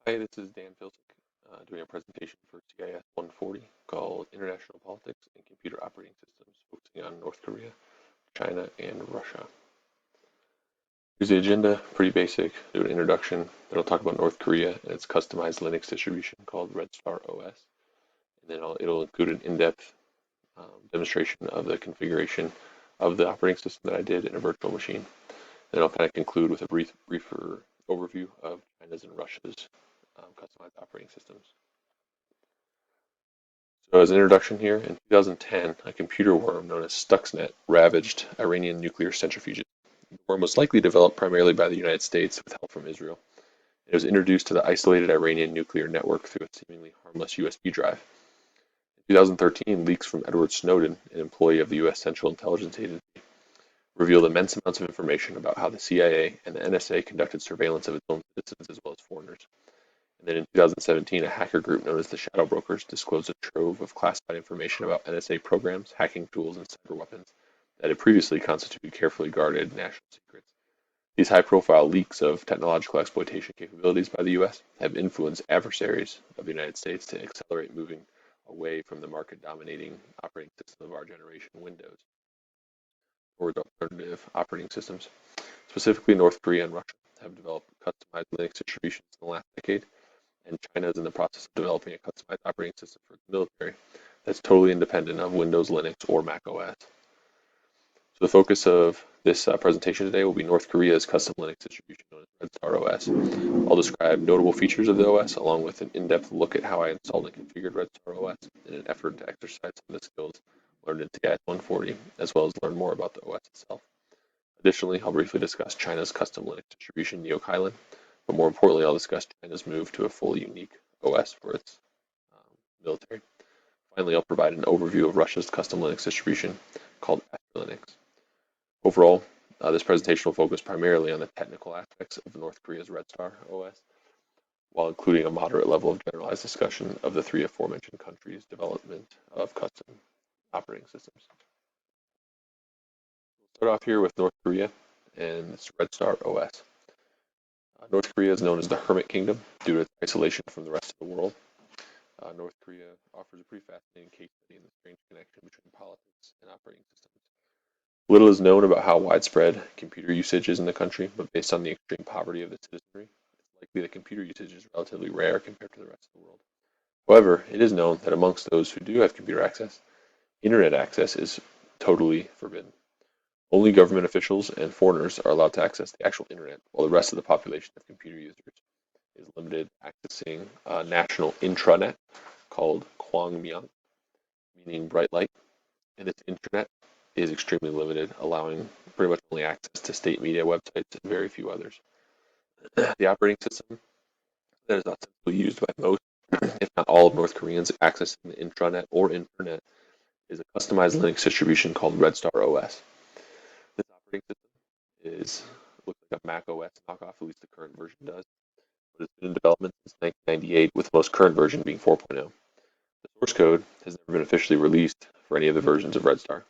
Hi, this is Dan Filcik doing a presentation for CIS 140 called International Politics and Computer Operating Systems, focusing on North Korea, China, and Russia. Here's the agenda, pretty basic. Do an introduction, then I'll talk about North Korea and its customized Linux distribution called Red Star OS, and then it'll include an in-depth demonstration of the configuration of the operating system that I did in a virtual machine. Then I'll kind of conclude with a briefer overview of China's and Russia's customized operating systems. So as an introduction here, in 2010, a computer worm known as Stuxnet ravaged Iranian nuclear centrifuges. The worm was likely developed primarily by the United States with help from Israel. It was introduced to the isolated Iranian nuclear network through a seemingly harmless USB drive. In 2013, leaks from Edward Snowden, an employee of the U.S. Central Intelligence Agency, revealed immense amounts of information about how the CIA and the NSA conducted surveillance of its own citizens as well as foreigners. And then in 2017, a hacker group known as the Shadow Brokers disclosed a trove of classified information about NSA programs, hacking tools, and cyber weapons that had previously constituted carefully guarded national secrets. These high-profile leaks of technological exploitation capabilities by the U.S. have influenced adversaries of the United States to accelerate moving away from the market-dominating operating system of our generation, Windows, towards alternative operating systems. Specifically, North Korea and Russia have developed customized Linux distributions in the last decade, and China is in the process of developing a customized operating system for its military that's totally independent of Windows, Linux, or Mac OS. So the focus of this presentation today will be North Korea's custom Linux distribution known as Red Star OS. I'll describe notable features of the OS along with an in-depth look at how I installed and configured Red Star OS in an effort to exercise some of the skills learned in CIS 140, as well as learn more about the OS itself. Additionally, I'll briefly discuss China's custom Linux distribution, NeoKailan, but more importantly, I'll discuss China's move to a fully unique OS for its military. Finally, I'll provide an overview of Russia's custom Linux distribution called Linux. Overall, this presentation will focus primarily on the technical aspects of North Korea's Red Star OS, while including a moderate level of generalized discussion of the three aforementioned countries' development of custom operating systems. We'll start off here with North Korea and its Red Star OS. North Korea is known as the Hermit Kingdom due to its isolation from the rest of the world. North Korea offers a pretty fascinating case study in the strange connection between politics and operating systems. Little is known about how widespread computer usage is in the country, but based on the extreme poverty of the citizenry, it's likely that computer usage is relatively rare compared to the rest of the world. However, it is known that amongst those who do have computer access, internet access is totally forbidden. Only government officials and foreigners are allowed to access the actual internet, while the rest of the population of computer users is limited accessing a national intranet called Kwangmyang, meaning bright light, and this intranet is extremely limited, allowing pretty much only access to state media websites and very few others. The operating system that is ostensibly used by most, if not all, of North Koreans accessing the intranet or internet is a customized Linux distribution called Red Star OS. This operating system looks like a Mac OS knockoff, at least the current version does, but it's been in development since 1998, with the most current version being 4.0. The source code has never been officially released for any of the versions of Red Star,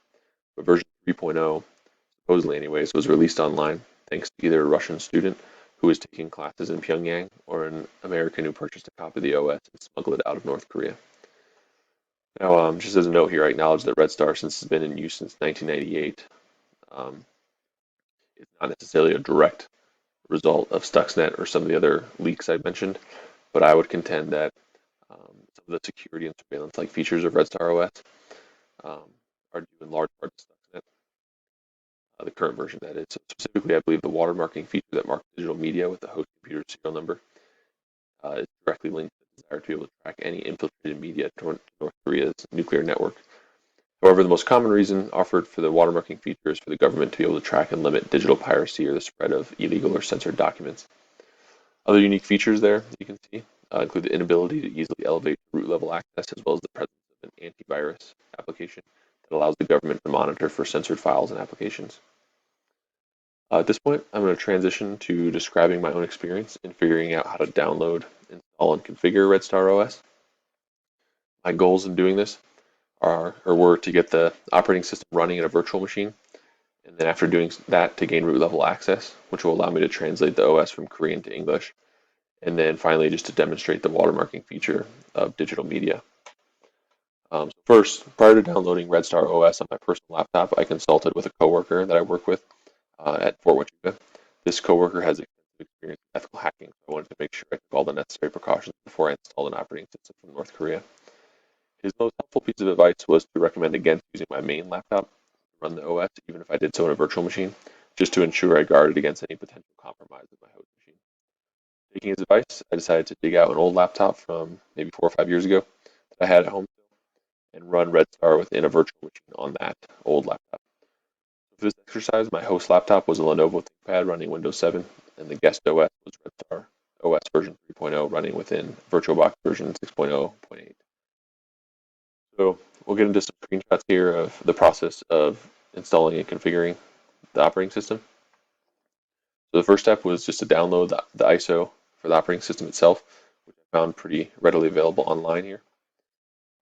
but version 3.0, supposedly anyways, was released online thanks to either a Russian student who was taking classes in Pyongyang or an American who purchased a copy of the OS and smuggled it out of North Korea. Now, just as a note here, I acknowledge that Red Star, since it's been in use since 1998, it's not necessarily a direct result of Stuxnet or some of the other leaks I mentioned, but I would contend that some of the security and surveillance-like features of Red Star OS are due in large part to Stuxnet, the current version that is. So specifically, I believe the watermarking feature that marks digital media with the host computer serial number is directly linked to the desire to be able to track any infiltrated media to North Korea's nuclear network. However, the most common reason offered for the watermarking feature is for the government to be able to track and limit digital piracy or the spread of illegal or censored documents. Other unique features there you can see include the inability to easily elevate root level access, as well as the presence of an antivirus application that allows the government to monitor for censored files and applications. At this point, I'm going to transition to describing my own experience in figuring out how to download, install, and configure Red Star OS. My goals in doing this were to get the operating system running in a virtual machine, and then after doing that, to gain root level access, which will allow me to translate the OS from Korean to English, and then finally just to demonstrate the watermarking feature of digital media. So first, prior to downloading Red Star OS on my personal laptop, I consulted with a coworker that I work with at Fort Huachuca. This coworker has extensive experience in ethical hacking, so I wanted to make sure I took all the necessary precautions before I installed an operating system from North Korea. His most helpful piece of advice was to recommend against using my main laptop to run the OS, even if I did so in a virtual machine, just to ensure I guarded against any potential compromise of my host machine. Taking his advice, I decided to dig out an old laptop from maybe 4 or 5 years ago that I had at home and run Red Star within a virtual machine on that old laptop. For this exercise, my host laptop was a Lenovo ThinkPad running Windows 7, and the guest OS was Red Star OS version 3.0 running within VirtualBox version 6.0.8. So we'll get into some screenshots here of the process of installing and configuring the operating system. So the first step was just to download the ISO for the operating system itself, which I found pretty readily available online here.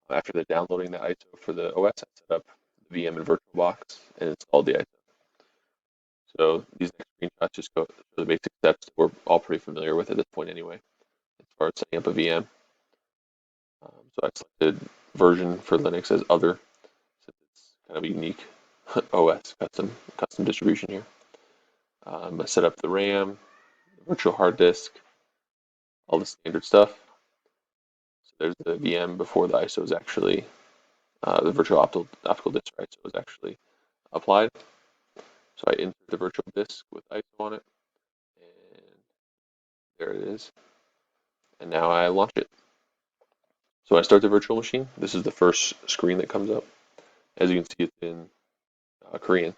After the downloading the ISO for the OS, I set up the VM in VirtualBox and installed the ISO. So these next screenshots just go through the basic steps that we're all pretty familiar with at this point anyway, as far as setting up a VM. So I selected version for Linux as other, since it's kind of a unique OS custom distribution here. I set up the RAM, the virtual hard disk, all the standard stuff. So there's the VM before the ISO is actually, the virtual optical disk for ISO is actually applied. So I insert the virtual disk with ISO on it, and there it is. And now I launch it. So when I start the virtual machine, this is the first screen that comes up. As you can see, it's in Korean,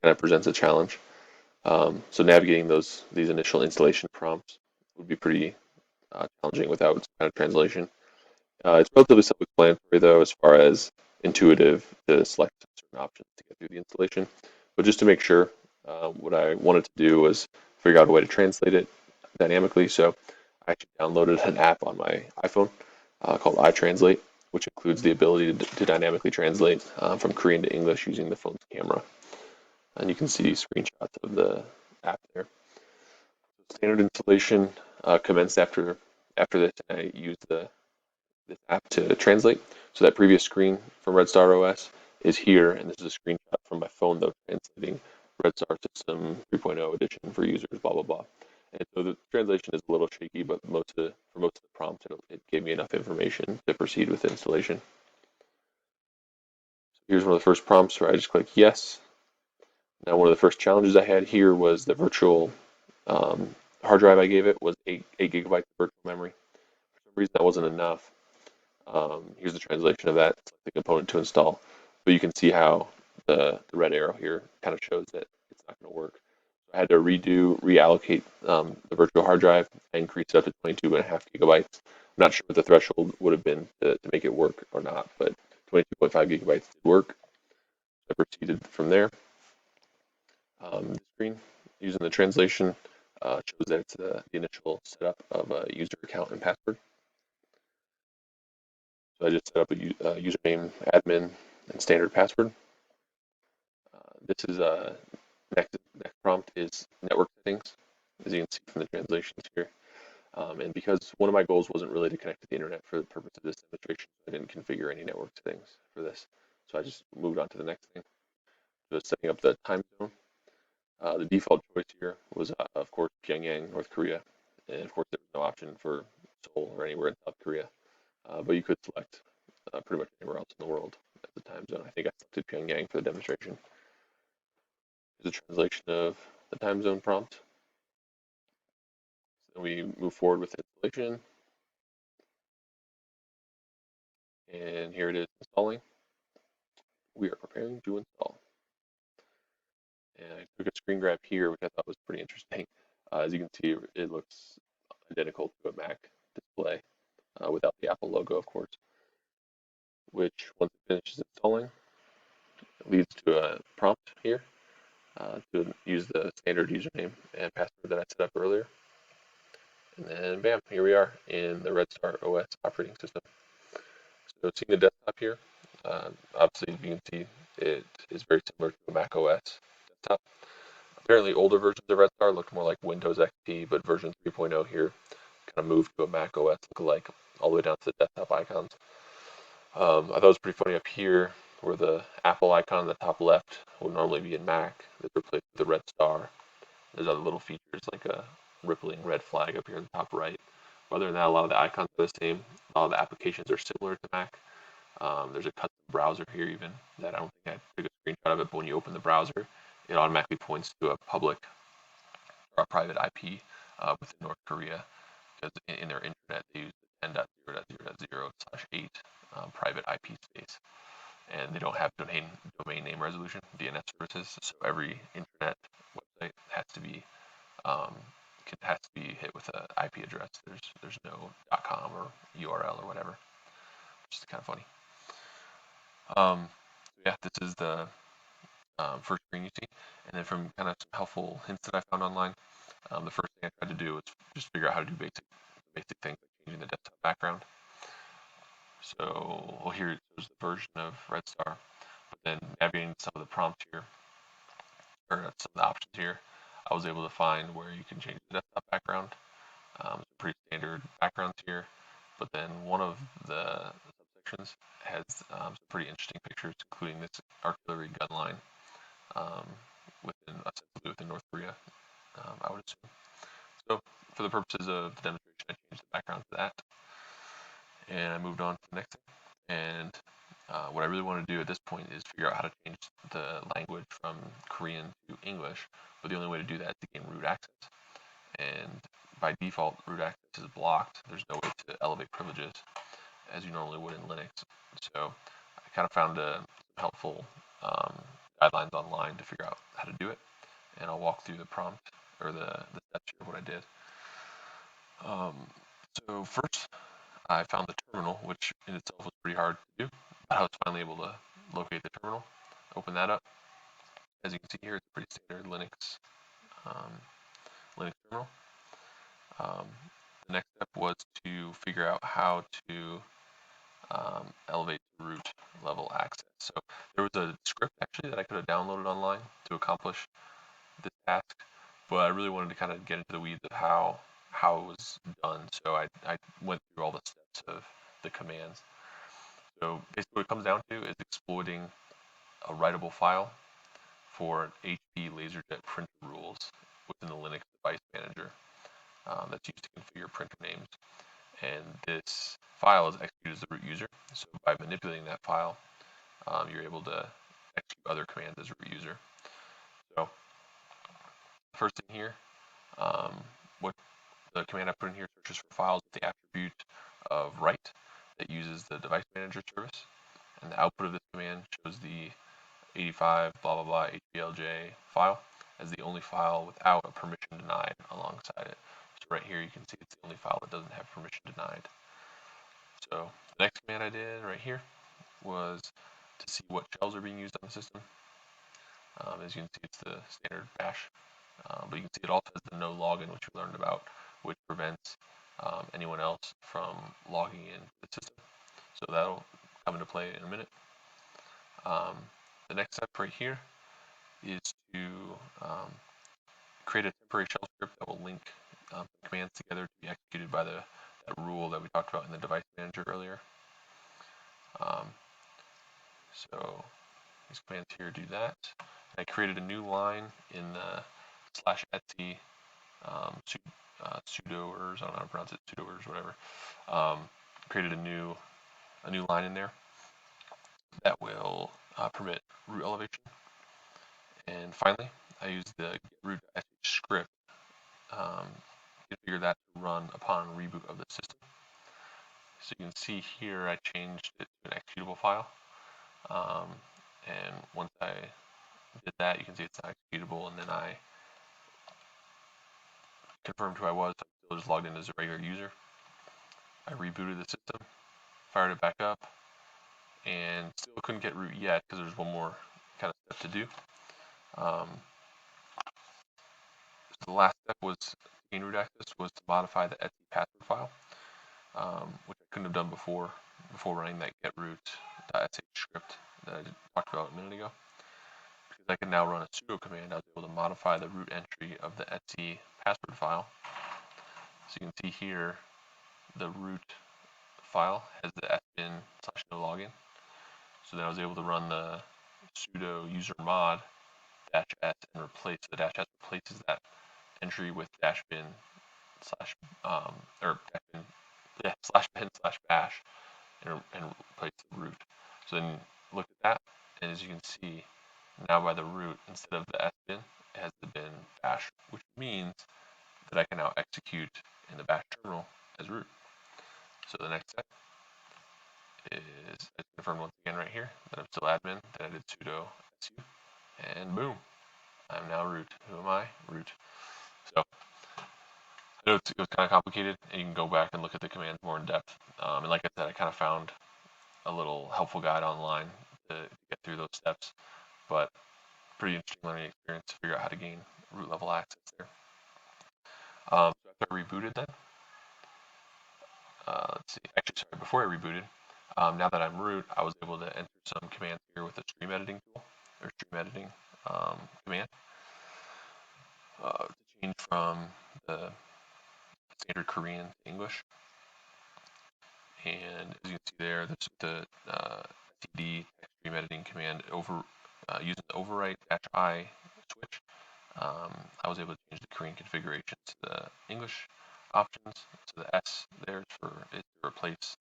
and it presents a challenge. So navigating these initial installation prompts would be pretty challenging without some kind of translation. It's relatively self-explanatory though, as far as intuitive to select certain options to get through the installation. But just to make sure, what I wanted to do was figure out a way to translate it dynamically. So I actually downloaded an app on my iPhone called iTranslate, which includes the ability to dynamically translate from Korean to English using the phone's camera. And you can see screenshots of the app there. Standard installation commenced after this, and I used this app to translate. So that previous screen from Red Star OS is here, and this is a screenshot from my phone though, translating Red Star System 3.0 edition for users, blah blah blah. And so the translation is a little shaky, but for most of the prompts, it gave me enough information to proceed with the installation. So here's one of the first prompts where I just click yes. Now one of the first challenges I had here was the virtual hard drive I gave it was 8 gigabytes of virtual memory. For some reason that wasn't enough. Here's the translation of that. Select the component to install. But you can see how the red arrow here kind of shows that it's not going to work. So I had to reallocate the virtual hard drive. I increased it up to 22.5 gigabytes. I'm not sure what the threshold would have been to make it work or not, but 22.5 gigabytes did work. I proceeded from there. The screen using the translation shows that it's the initial setup of a user account and password. So I just set up a username, admin, and standard password. This is next prompt is network settings, as you can see from the translations here. And because one of my goals wasn't really to connect to the internet for the purpose of this demonstration, I didn't configure any network settings for this. So I just moved on to the next thing. Just setting up the time zone. The default choice here was, of course, Pyongyang, North Korea. And of course, there was no option for Seoul or anywhere in South Korea. But you could select pretty much anywhere else in the world as the time zone. I think I selected Pyongyang for the demonstration. Here's a translation of the time zone prompt. So then we move forward with installation. And here it is installing. We are preparing to install. And I took a screen grab here, which I thought was pretty interesting. As you can see, it looks identical to a Mac display without the Apple logo, of course, which once it finishes installing, leads to a prompt here to use the standard username and password that I set up earlier. And then bam, here we are in the Red Star OS operating system. So seeing the desktop here, obviously you can see it is very similar to a Mac OS desktop. Apparently older versions of Red Star look more like Windows XP, but version 3.0 here kind of moved to a Mac OS lookalike all the way down to the desktop icons. I thought it was pretty funny up here where the Apple icon on the top left would normally be in Mac. It's replaced with the red star. There's other little features like a rippling red flag up here in the top right. Other than that, a lot of the icons are the same. A lot of the applications are similar to Mac. There's a custom browser here even that I don't think I took a screenshot of it, but when you open the browser, it automatically points to a public or a private IP within North Korea because in their internet they use the 10.0.0.0/8 private IP space, and they don't have domain name resolution DNS services, so every internet website has to be hit with an IP address. There's no .com or URL or whatever, which is kind of funny. Yeah, this is the first screen you see, and then from kind of some helpful hints that I found online, the first thing I tried to do was just figure out how to do basic things like changing the desktop background. So, well, here is the version of Red Star, but then navigating some of the prompts here, or some of the options here, I was able to find where you can change the desktop background. Some pretty standard backgrounds here, but then one of the subsections has some pretty interesting pictures, including this artillery gun line within North Korea, I would assume. So for the purposes of the demonstration, I changed the background to that, and I moved on to the next thing. And what I really want to do at this point is figure out how to change the language from Korean to English, but the only way to do that is to gain root access. And by default, root access is blocked. There's no way to elevate privileges as you normally would in Linux. So I kind of found some helpful guidelines online to figure out how to do it, and I'll walk through the prompt or the steps here of what I did. So first, I found the terminal, which in itself was pretty hard to do, but I was finally able to locate the terminal, open that up. As you can see here, it's a pretty standard Linux terminal. The next step was to figure out how to elevate root level access. So there was a script actually that I could have downloaded online to accomplish this task, but I really wanted to kind of get into the weeds of how it was done. So I went through all the steps of the commands. So basically what it comes down to is exploiting a writable file for an HP LaserJet printer rules within the Linux device manager that's used to configure printer names. And this file is executed as the root user. So by manipulating that file, you're able to execute other commands as root user. So first thing here, what the command I put in here searches for files with the attribute of write that uses the device manager service, and the output of this command shows the 85 blah blah blah HBLJ file as the only file without a permission denied alongside it. So right here you can see it's the only file that doesn't have permission denied. So the next command I did right here was to see what shells are being used on the system. As you can see, it's the standard bash, but you can see it also has the no login, which we learned about, which prevents anyone else from logging in the system. So that'll come into play in a minute. The next step right here is to create a temporary shell script that will link commands together to be executed by that rule that we talked about in the device manager earlier. So these commands here do that. I created a new line in the /etc sudoers, I don't know how to pronounce it, sudoers, whatever. Created a new line in there that will permit root elevation. And finally, I used the get root.sh script to configure that to run upon reboot of the system. So you can see here I changed it to an executable file. And once I did that, you can see it's not executable, and then I confirmed who I was. I'm still just logged in as a regular user. I rebooted the system, fired it back up, and still couldn't get root yet because there's one more kind of step to do. So the last step was to gain root access was to modify the etsy password file, which I couldn't have done before running that get root.sh script that I talked about a minute ago. Because I can now run a sudo command, I was able to modify the root entry of the etsy password file So you can see here the root file has the sbin/no login. So then I was able to run the sudo user mod -s and replace the -s replaces that entry with -bin slash or -bin, yeah, /bin/bash and replace the root. So then look at that, and as you can see, now by the root, instead of the sbin, it has the bin bash, which means that I can now execute in the bash terminal as root. So the next step is I confirm once again right here that I'm still admin, then I did sudo su, and boom, I'm now root. Who am I? Root. So I know it was kind of complicated, and you can go back and look at the commands more in depth. And like I said, I kind of found a little helpful guide online to get through those steps, but pretty interesting learning experience to figure out how to gain root level access there. So after I rebooted then, let's see, actually sorry, before I rebooted, now that I'm root, I was able to enter some commands here with the stream editing tool, or stream editing command, to change from the standard Korean to English. And as you can see there, this the std stream editing command using the overwrite-i switch. I was able to change the Korean configuration to the English options. So the S there is to replace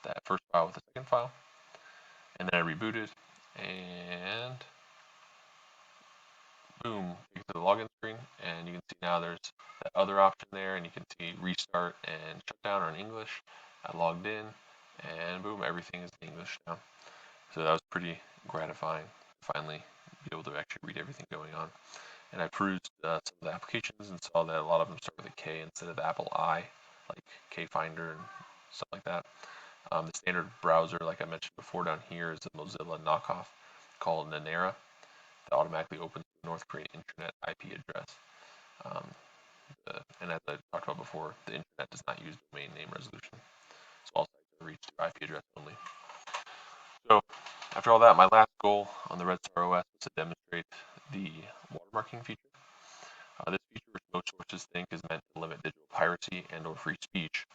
that first file with the second file. And then I rebooted, and boom, you get to the login screen, and you can see now there's that other option there, and you can see restart and shutdown are in English. I logged in, and boom, everything is in English now. So that was pretty gratifying to finally be able to actually read everything going on. And I perused some of the applications and saw that a lot of them start with a K instead of the Apple I, like K Finder and stuff like that. The standard browser, like I mentioned before down here, is a Mozilla knockoff called Nanera that automatically opens the North Korean internet IP address. And as I talked about before, the internet does not use domain name resolution. So all sites are reached through IP address only. So after all that, my last goal on the Red Star OS was to demonstrate the watermarking feature. This feature, which most sources think is meant to limit digital piracy and or free speech,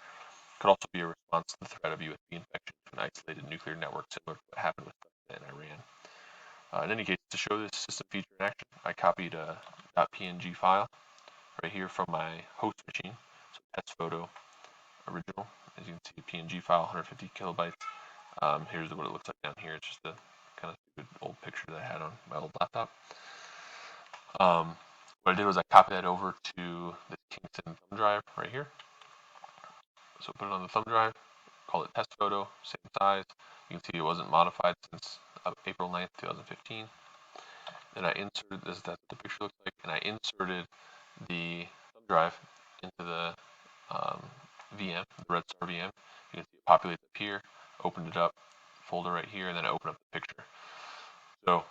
could also be a response to the threat of USB infection to an isolated nuclear network similar to what happened with Stuxnet in Iran. In any case, to show this system feature in action, I copied a .png file right here from my host machine. So test photo original, as you can see, PNG file, 150 kilobytes. Here's what it looks like down here. It's just a kind of stupid old picture that I had on my old laptop. What I did was I copied that over to the Kingston thumb drive right here. So put it on the thumb drive, call it test photo, same size. You can see it wasn't modified since April 9th, 2015. Then I inserted this, that's what the picture looks like, and I inserted the thumb drive into the VM, the Red Star VM. You can see it populates up here, opened it up, folder right here, and then I opened up the picture. So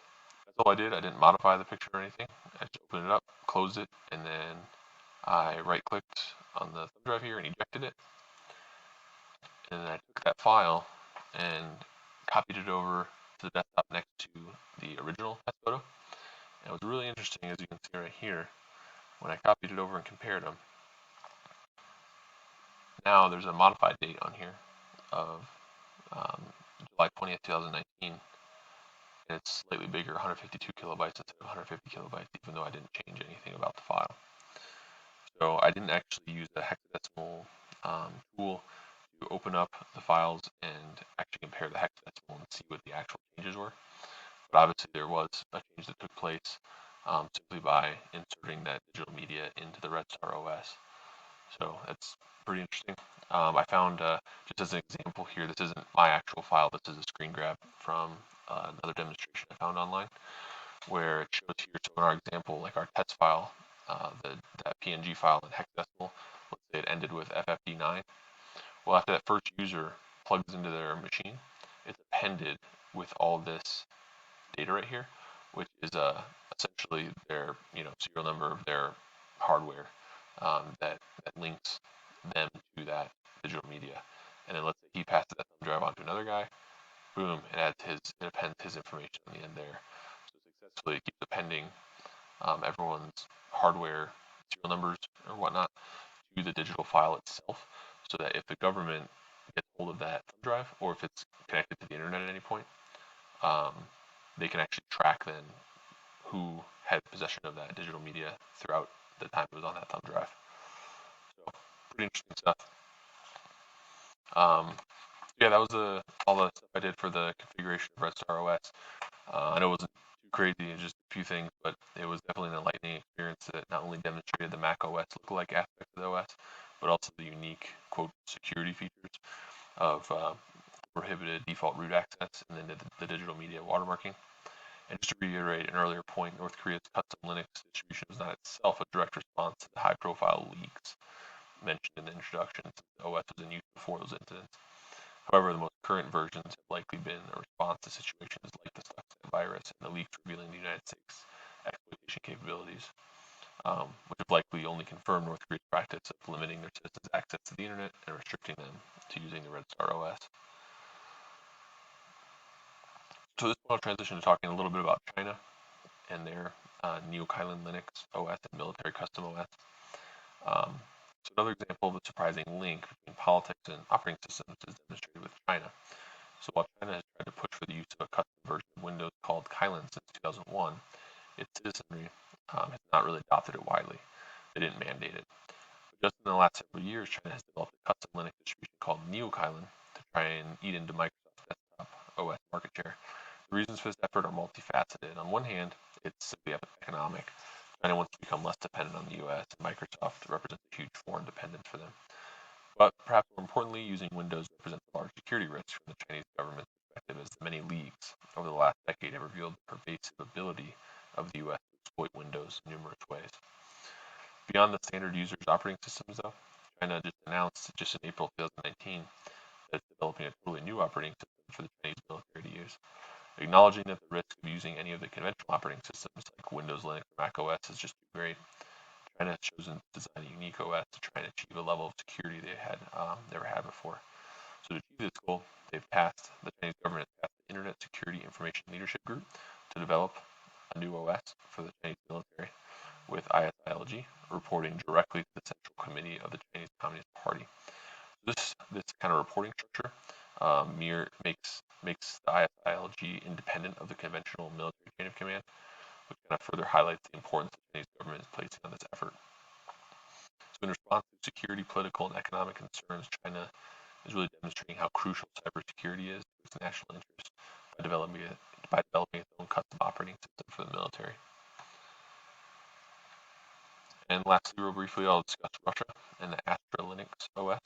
that's all I did. I didn't modify the picture or anything. I just opened it up, closed it, and then I right-clicked on the thumb drive here and ejected it. And then I took that file and copied it over to the desktop next to the original test photo. And it was really interesting, as you can see right here, when I copied it over and compared them. Now there's a modified date on here of July 20th, 2019. And it's slightly bigger, 152 kilobytes instead of 150 kilobytes, even though I didn't change anything about the file. So I didn't actually use the hexadecimal tool to open up the files and actually compare the hexadecimal and see what the actual changes were. But obviously there was a change that took place simply by inserting that digital media into the Red Star OS. So that's pretty interesting. I found, just as an example here, this isn't my actual file, this is a screen grab from another demonstration I found online, where it shows here, so in our example, like our test file, that PNG file in hexadecimal, let's say it ended with FFD9. Well, after that first user plugs into their machine, it's appended with all this data right here, which is essentially their serial number of their hardware that links them to that digital media. And then let's say he passes that thumb drive on to another guy, boom, it appends his information on the end there. So successfully it keeps appending everyone's hardware serial numbers or whatnot to the digital file itself, so that if the government gets hold of that thumb drive, or if it's connected to the internet at any point, um, they can actually track then who had possession of that digital media throughout the time it was on that thumb drive. So pretty interesting stuff. Yeah, that was all the stuff I did for the configuration of Red Star OS. I know it wasn't too crazy, just a few things, but it was definitely an enlightening experience that not only demonstrated the Mac OS lookalike aspect of the OS, but also the unique, quote, security features of prohibited default root access and then the digital media watermarking. And just to reiterate an earlier point, North Korea's custom Linux distribution is not itself a direct response to the high-profile leaks mentioned in the introduction, since the OS was in use before those incidents. However, the most current versions have likely been a response to situations like the Stuxnet virus and the leaks revealing the United States exploitation capabilities, which have likely only confirmed North Korea's practice of limiting their citizens' access to the internet and restricting them to using the Red Star OS. So this will transition to talking a little bit about China and their Neo-Kylin Linux OS and military custom OS. So another example of the surprising link between politics and operating systems is demonstrated with China. So while China has tried to push for the use of a custom version of Windows called Kylin since 2001, its citizenry has not really adopted it widely. They didn't mandate it. But just in the last several years, China has developed a custom Linux distribution called Neo-Kylin to try and eat into Microsoft's desktop OS market share. The reasons for this effort are multifaceted. On one hand, it's simply economic. China wants to become less dependent on the US, and Microsoft represents a huge foreign dependence for them. But perhaps more importantly, using Windows represents a large security risk from the Chinese government's perspective, as the many leaks over the last decade have revealed the pervasive ability of the US to exploit Windows in numerous ways. Beyond the standard users' operating systems, though, China just announced just in April 2019 that it's developing a totally new operating system for the Chinese military to use. Acknowledging that the risk of using any of the conventional operating systems like Windows, Linux, or Mac OS is just too great, China has chosen to design a unique OS to try and achieve a level of security they had never had before. So to achieve this goal, the Chinese government has passed the Internet Security Information Leadership Group to develop a new OS for the Chinese military, with ISILG reporting directly to the Central Committee of the Chinese Communist Party. This kind of reporting structure makes the ISILG independent of the conventional military chain of command, which kind of further highlights the importance the Chinese government is placing on this effort. So in response to security, political, and economic concerns, China is really demonstrating how crucial cybersecurity is to its national interest by developing its own custom operating system for the military. And lastly, real briefly, I'll discuss Russia and the Astra Linux OS.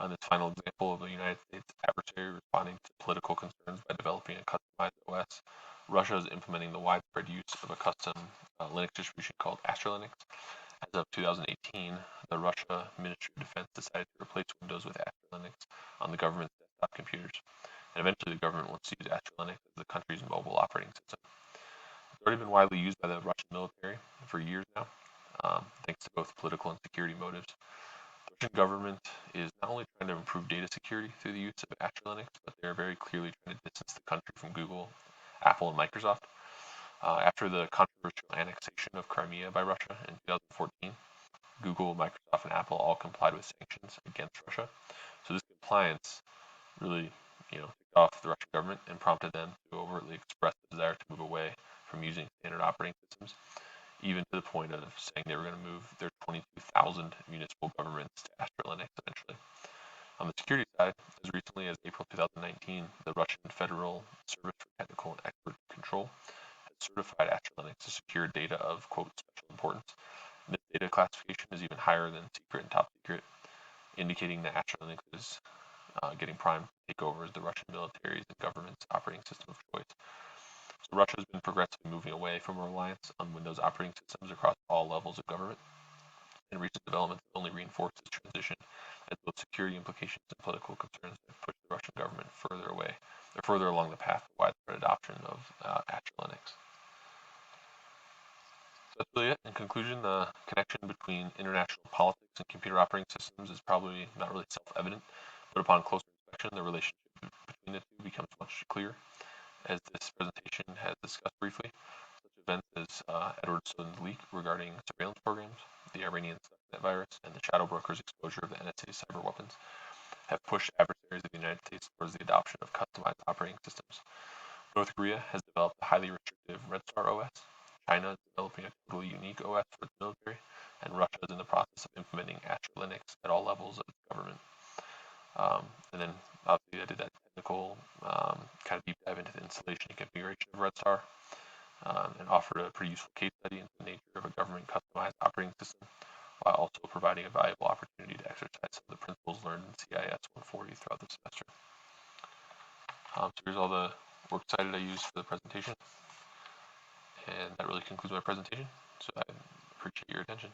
This final example of a United States adversary responding to political concerns by developing a customized OS, Russia is implementing the widespread use of a custom Linux distribution called Astra Linux. As of 2018, the Russia Ministry of Defense decided to replace Windows with Astra Linux on the government's desktop computers, and eventually the government wants to use Astra Linux as the country's mobile operating system. It's already been widely used by the Russian military for years now, thanks to both political and security motives. The Russian government is not only trying to improve data security through the use of Astra Linux, but they're very clearly trying to distance the country from Google, Apple, and Microsoft. After the controversial annexation of Crimea by Russia in 2014, Google, Microsoft, and Apple all complied with sanctions against Russia. So this compliance really, ticked off the Russian government and prompted them to overtly express the desire to move away from using standard operating systems, even to the point of saying they were going to move their 22,000 municipal governments to Astra Linux eventually. On the security side, as recently as April 2019, the Russian Federal Service for Technical and Expert Control has certified Astra Linux as secure data of, quote, special importance. And this data classification is even higher than secret and top secret, indicating that Astra Linux is getting primed to take over as the Russian military's and government's operating system of choice. So Russia has been progressively moving away from a reliance on Windows operating systems across all levels of government, and recent developments only reinforce this transition, as both security implications and political concerns have pushed the Russian government further along the path of widespread adoption of Astra Linux. So that's really it. In conclusion, the connection between international politics and computer operating systems is probably not really self-evident, but upon closer inspection, the relationship between the two becomes much clearer. As this presentation has discussed briefly, such events as Edward Snowden's leak regarding surveillance programs, the Iranian Stuxnet virus, and the shadow broker's exposure of the NSA's cyber weapons have pushed adversaries of the United States towards the adoption of customized operating systems. North Korea has developed a highly restrictive Red Star OS. China is developing a totally unique OS for its military, and Russia is in the process of implementing Astra Linux at all levels of its government. And then obviously I did that technical kind of deep dive into the installation and configuration of Red Star, and offered a pretty useful case study into the nature of a government customized operating system, while also providing a valuable opportunity to exercise some of the principles learned in CIS 140 throughout the semester. So here's all the works cited I used for the presentation, and that really concludes my presentation. So I appreciate your attention.